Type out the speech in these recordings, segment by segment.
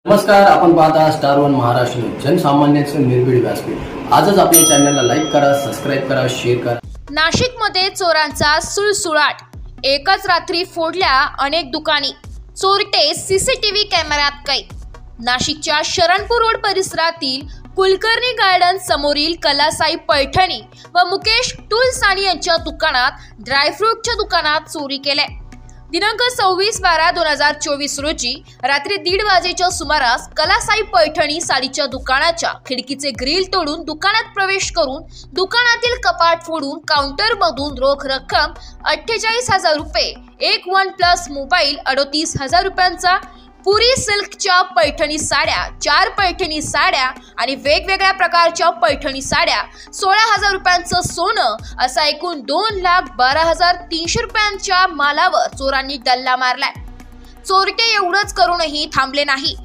नमस्कार, आपण पाहता स्टार वन महाराष्ट्र न्यूज, जनसामान्यांचं निर्भीड व्यासपीठ। आजच आपल्या चॅनलला लाईक करा, सबस्क्राइब करा, शेअर करा। नाशिकमध्ये चोरांचा सुळसुळाट, एकच रात्री फोडल्या अनेक दुकाने, चोरटे सीसीटीव्ही कॅमेऱ्यात कैद। नाशिकच्या शरणपूर रोड परिसरातील कुलकर्णी गार्डन समोरील कलासाई पैठणी व मुकेश टूल्स आणि यांच्या दुकानात ड्रायफ्रूटच्या दुकानात चोरी केली। दिनांक 26/12/2024 रोजी रात्री 1:30 वाजेच्या सुमारास कलासाई पैठणी साडीच्या दुकानाच्या खिडकीचे ग्रिल तोडून दुकानात प्रवेश करून दुकानातील कपाट फोडून काउंटरमधून रोख रक्कम 48,000 रुपये, एक OnePlus मोबाईल, 38,000 रुपयांचा पुरी सिल्कच्या पैठणी साड्या, 4 पैठणी साड्या आणि वेगवेगळ्या प्रकारच्या पैठणी साड्या, 16,000 रुपयांचं सोनं असा एकूण 2,12,300 रुपयांच्या मालावर चोरांनी डल्ला मारलाय। चोरटे एवढंच करूनही थांबले नाही,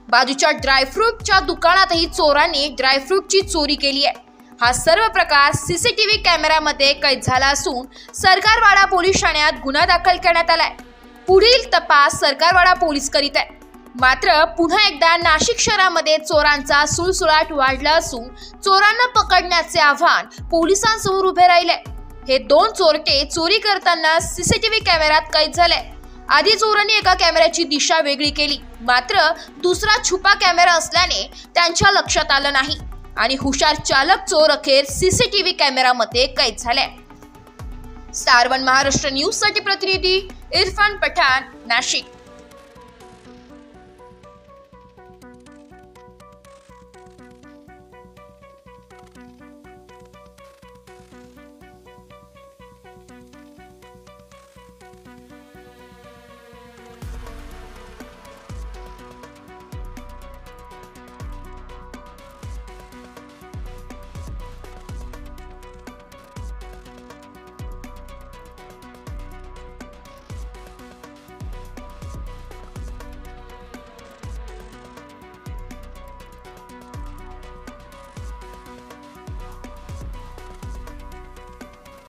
बाजूच्या ड्रायफ्रूटच्या दुकानातही चोरांनी ड्रायफ्रूटची चोरी केली आहे। हा सर्व प्रकार सीसीटीव्ही कॅमेऱ्यामध्ये कैद झाला असून सरकारवाडा पोलीस ठाण्यात गुन्हा दाखल करण्यात आलाय। पुढील तपास सरकारवाडा पोलीस करीत आहेत। मात्र पुन्हा एकदा नाशिक शहरामध्ये चोरांचा सुळसुळाट वाढला असून चोरांना पकडण्याचे आव्हान पोलिसांसमोर उभे राहिले। हे दोन चोरटे चोरी करताना सीसीटीव्ही कॅमेऱ्यात कैद झाले। आधी चोरांनी एका कॅमेऱ्याची दिशा वेगळी केली, मात्र दुसरा छुपा कॅमेरा असल्याने त्यांच्या लक्षात आलं नाही आणि हुशार चालक चोर अखेर सीसीटीव्ही कॅमेऱ्यामध्ये कैद झाले। स्टार वन महाराष्ट्र न्यूज साठी प्रतिनिधी इरफान पठाण, नाशिक।